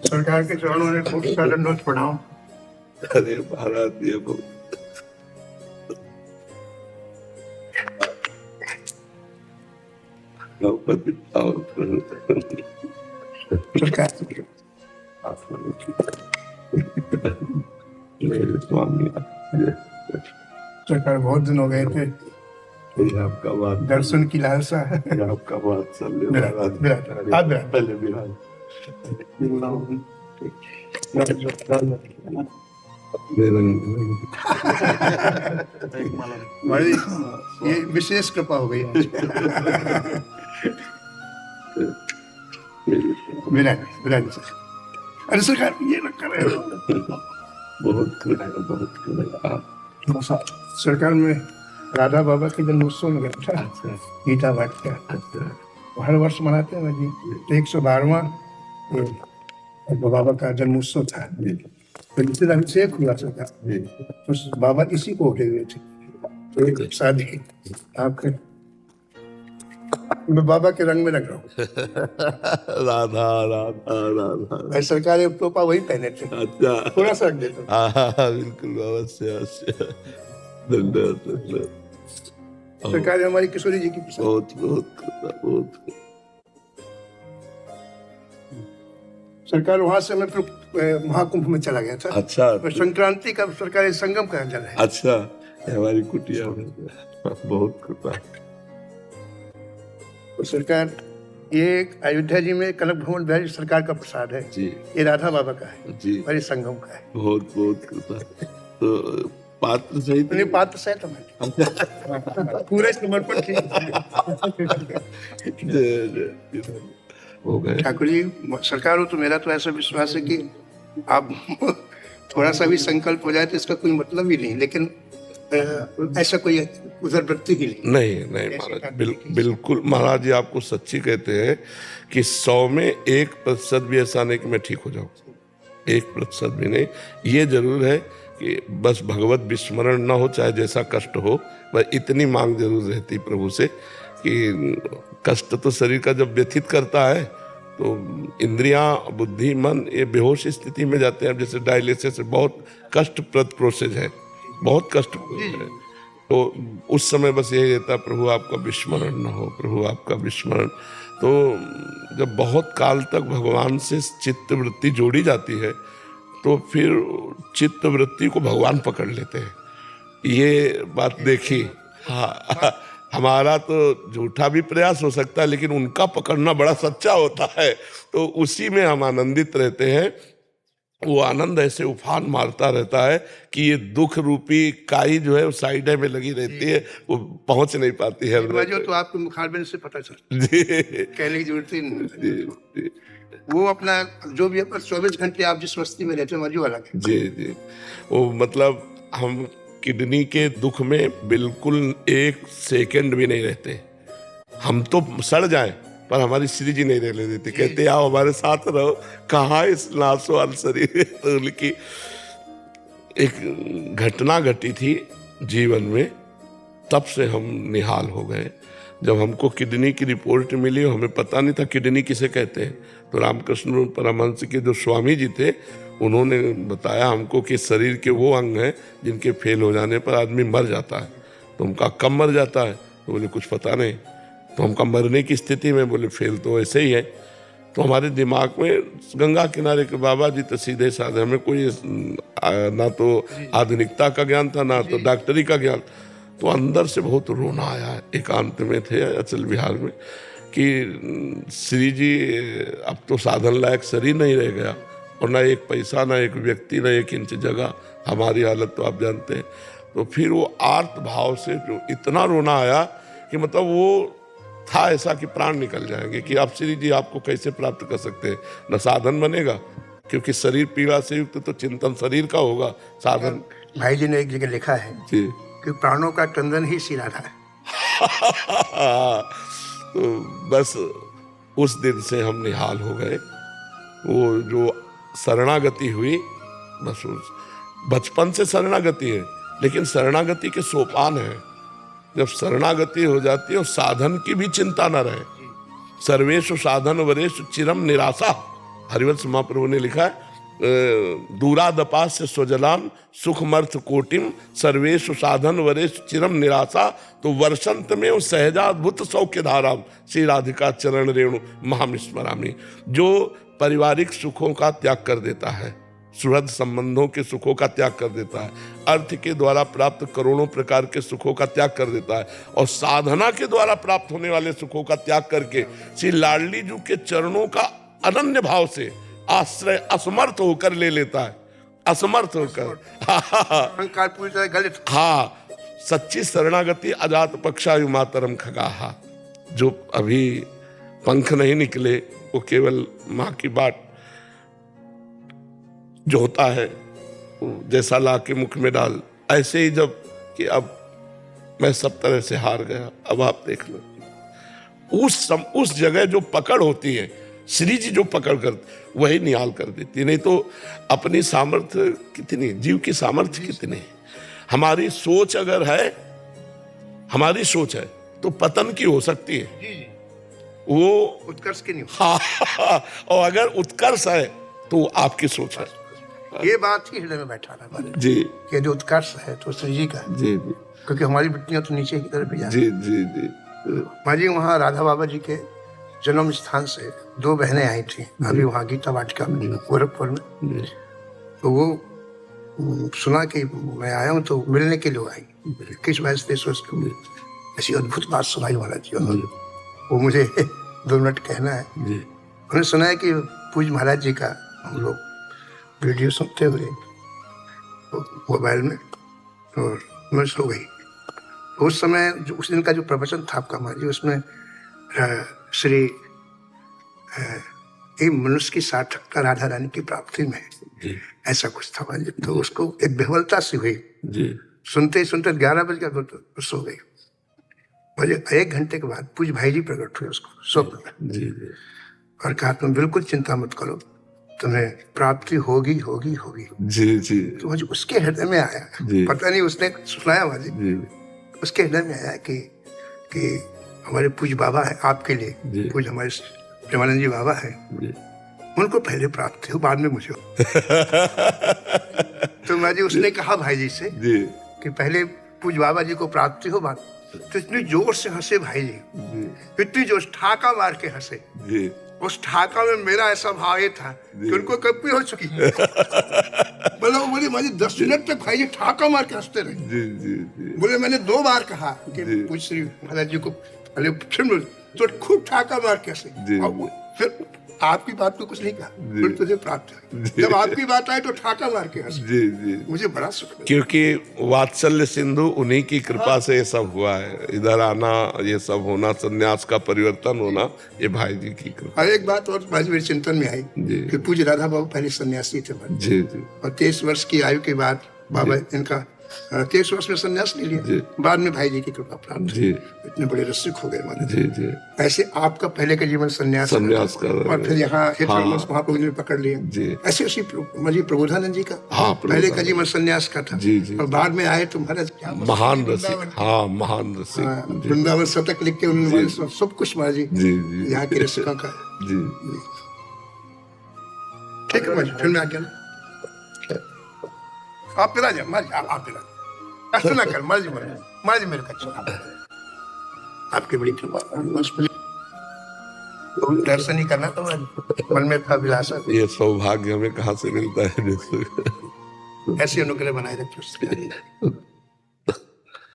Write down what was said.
सरकार के चरणों में खूब सा दंडवत प्रणाम। अरे महाराज ये बहुत सरकार स्वामी सरकार बहुत दिन हो गए थे, ये आपका बात दर्शन की लालसा है। ये आपका बात चल पहले बिहार बड़ी ये विशेष कृपा हो गई। विराट विराट सर, अरे सरकार ये न कर रहे हो। बहुत सरकार में राधा बाबा के जन्मोत्सव में गया था, गीता पाठ का हर वर्ष मनाते हैं जी। 112वां बाबा का जन्मोत्सव था, तो जिस अभिषेक हुआ सरकार उस बाबा इसी को उठे हुए थे। एक शादी आपके मैं बाबा के रंग में लग रहा हूँ। राधा राधा राधा सरकार एक टोपा वही पहने थे, अच्छा थोड़ा सा रख देता। हाँ बिल्कुल अवश्य अवश्य धन्यवाद धन्यवाद। सरकार हमारी किशोरी जी की प्रसाद। बहुत सरकार वहां से मैं फिर महाकुंभ में चला गया था। अच्छा और संक्रांति का सरकारी संगम का जल है। अच्छा ये हमारी कुटिया में बहुत कृपा। तो सरकार ये अयोध्या जी में कनक भवन बिहारी सरकार का प्रसाद है जी, ये राधा बाबा का है जी और ये संगम का है। बहुत कृपा। तो पात्र सहित नहीं पात्र सहित हमारे पूरे समर्पण हो गए। ठाकुर जी सरकार हो तो मेरा तो ऐसा विश्वास है कि आप थोड़ा सा भी संकल्प हो जाए तो इसका कोई मतलब ही नहीं, लेकिन ऐसा कोई उधर वृत्ति ही नहीं महाराज बिल्कुल महाराज जी आपको सच्ची कहते हैं कि 100 में 1% भी ऐसा नहीं कि मैं ठीक हो जाऊं, 1% भी नहीं। ये जरूर है कि बस भगवत विस्मरण ना हो, चाहे जैसा कष्ट हो, बस इतनी मांग जरूर रहती प्रभु से कि कष्ट तो शरीर का जब व्यथित करता है तो इंद्रियां बुद्धि मन ये बेहोश स्थिति में जाते हैं। जैसे डायलिसिस बहुत कष्टप्रद प्रोसेस है, बहुत कष्ट है। तो उस समय बस यही रहता है प्रभु आपका विस्मरण न हो, प्रभु आपका विस्मरण। तो जब बहुत काल तक भगवान से चित्त वृत्ति जोड़ी जाती है तो फिर चित्त वृत्ति को भगवान पकड़ लेते हैं। ये बात देखी। हाँ हमारा तो झूठा भी प्रयास हो सकता है लेकिन उनका पकड़ना बड़ा सच्चा होता है, तो उसी में हम आनंदित रहते हैं। वो आनंद ऐसे उफान मारता रहता है कि ये दुख रूपी काई जो है वो साइड में लगी रहती है, वो पहुंच नहीं पाती है। तो आपके मुखारबिन से पता चल जी कहने की जरूरत ही नहीं। वो अपना जो भी 24 घंटे आप जिस मस्ती में रहते हैं मजो अलग है। जी वो मतलब हम किडनी के दुख में बिल्कुल 1 सेकंड भी नहीं रहते। हम तो सड़ जाएं पर हमारी श्री जी नहीं रहने देती, कहते आओ हमारे साथ रहो, कहाँ इस नासवान शरीर। तो उनकी एक घटना घटी थी जीवन में, तब से हम निहाल हो गए। जब हमको किडनी की रिपोर्ट मिली, हमें पता नहीं था किडनी किसे कहते हैं, तो रामकृष्ण परमहंस के जो स्वामी जी थे उन्होंने बताया हमको कि शरीर के वो अंग हैं जिनके फेल हो जाने पर आदमी मर जाता है। तो उनका कब मर जाता है, तो बोले कुछ पता नहीं। तो हमका मरने की स्थिति में, बोले फेल तो ऐसे ही है। तो हमारे दिमाग में गंगा किनारे के बाबा जी तो सीधे साधे, हमें कोई ना तो आधुनिकता का ज्ञान था ना तो डॉक्टरी का ज्ञान। तो अंदर से बहुत रोना आया, एकांत में थे अचल विहार में, कि श्री जी अब तो साधन लायक शरीर नहीं रह गया और ना एक पैसा ना एक व्यक्ति ना 1 इंच जगह, हमारी हालत तो आप जानते हैं। तो फिर वो आर्त भाव से जो इतना रोना आया कि मतलब वो था ऐसा कि प्राण निकल जाएंगे कि आप श्री जी आपको कैसे प्राप्त कर सकते हैं, न साधन बनेगा क्योंकि शरीर पीड़ा से युक्त तो चिंतन शरीर का होगा, साधन। भाई जी ने एक जगह लिखा है जी कि प्राणों का टंडन ही श्री राधा है। तो बस उस दिन से हम निहाल हो गए। वो जो शरणागति हुई, बस बचपन से शरणागति है, लेकिन शरणागति के सोपान है। जब शरणागति हो जाती है और साधन की भी चिंता न रहे, सर्वेषु साधन वरेषु चिरम निराशा, हरिवंश महाप्रभु ने लिखा है दूरादपास्य स्वजलाम सुखमर्थ कोटिम सर्वेशु साधन वरेश चिरम निराशा तो वर्षंत में सहजाद्भुत सौख्य धाराम श्री राधिका चरण रेणु महामिस्मरामी। जो पारिवारिक सुखों का त्याग कर देता है, सुहृद संबंधों के सुखों का त्याग कर देता है, अर्थ के द्वारा प्राप्त करोड़ों प्रकार के सुखों का त्याग कर देता है और साधना के द्वारा प्राप्त होने वाले सुखों का त्याग करके श्री लाडली जी के चरणों का अनन्य भाव से आश्रय असमर्थ होकर ले लेता है, असमर्थ होकर। अहंकार पूरी तरह गलित। हाँ, सच्ची शरणागति अजात पक्षायु मातरम खगाहा। जो अभी पंख नहीं निकले वो केवल माँ की बात जो होता है जैसा ला के मुख में डाल, ऐसे ही जब कि अब मैं सब तरह से हार गया, अब आप देख लो। उस जगह जो पकड़ होती है, श्री जी जो पकड़ कर वही निहाल कर देती, नहीं तो अपनी सामर्थ्य कितनी, जीव की सामर्थ्य कितनी। हमारी सोच अगर है, हमारी सोच है तो पतन की हो सकती है, वो उत्कर्ष की नहीं। हाँ, और अगर उत्कर्ष है तो आपकी सोच है। ये बात ही हृदय में बैठा रहा जी, कि जो उत्कर्ष है तो श्री जी का है। जी जी, क्योंकि हमारी बिटियां तो नीचे की तरफ भी जा। जी जी जी। माँ जी वहाँ राधा बाबा जी के जन्म स्थान से 2 बहनें आई थी अभी वहाँ गीता वाटिका में गोरखपुर में। तो वो सुना कि मैं आया हूँ तो मिलने के लिए आई। किस वजह से उसको ऐसी अद्भुत बात सुनाई महाराज जी। वो मुझे 2 मिनट कहना है। उन्होंने सुना है कि पूज महाराज जी का हम लोग वीडियो सुनते हुए मोबाइल में और मैं सो गई। उस समय जो उस दिन का जो प्रवचन था आपका माँ जी, उसमें श्री एक मनुष्य की सार्थकता राधा रानी की प्राप्ति में ऐसा कुछ था माँ जी। तो उसको एक बेहवलता सी हुई। सुनते ही सुनते 11 बज गया तो सो गई। मुझे 1 घंटे के बाद पूज भाई जी प्रकट हुए उसको स्वप्न में और कहा तुम बिल्कुल चिंता मत करो, तुम्हें प्राप्ति होगी होगी होगी। जी जी। तो मुझे उसके हृदय में आया, पता नहीं उसने सुनाया मुझे, उसके हृदय में आया कि हमारे पूज बाबा है आपके लिए, पूज हमारे प्रेमानंद जी बाबा है, उनको पहले प्राप्ति हो बाद में मुझे हो। तो मुझे उसने कहा भाई जी से कि पहले पूज बाबा जी को प्राप्ति हो बाद। तो इतनी जोर से हंसे भाई जी, इतनी जोर ठाका मार के हंसे। उस ठाका में मेरा ऐसा भाव ये था कि उनको कब भी हो चुकी। बोला वो बोली मुझे 10 मिनट तक भाई जी ठाका मार के हंसते रहे। बोले मैंने 2 बार कहा कि पूज श्री महाराज जी को पहले फिर तो खूब ठाका मार के हंसे। फिर आपकी बात को कुछ नहीं कहा, फिर तुझे प्राप्त है। जब आपकी बात आए तो ठाका मार के हंसे। मुझे बड़ा सुख मिला, क्योंकि वात्सल्य सिंधु उन्हीं की कृपा से ये सब हुआ है। इधर आना, ये सब होना, सन्यास का परिवर्तन होना, ये भाई जी की कृपा। और एक बात और भाई मेरे चिंतन में आई कि पूज्य राधा बाबू पहले सन्यासी थे जी जी, और 23 वर्ष की आयु के बाद बाबा इनका 23 वर्ष में सन्यास ले लिया। बाद में भाई जी की कृपा प्राप्त जी, इतने बड़े रसिक हो गए माने जी जी। ऐसे आपका पहले का जीवन सन्यास का और फिर यहाँ महाप्रभु ने पकड़ लिया जी। ऐसे उसी प्रबोधानंद जी का पहले का जीवन सन्यास का था जी जी। और बाद में आए तो महाराज महान रसिक, हाँ महान रसिक, वृंदावन शतक लिख के उन्होंने सब कुछ महाराज जी यहाँ के रसिकों का जी। ठीक है फिर मैं आ गया। आप पिला जाए माँ जी, आप पिला ऐसा ना कर माँ जी मेरे का आपकी बड़ी कृपा। दर्शन ही करना तो मन में था विलासा। ये सौभाग्य हमें कहाँ से मिलता है? ऐसे अनुग्रह बनाए रखे।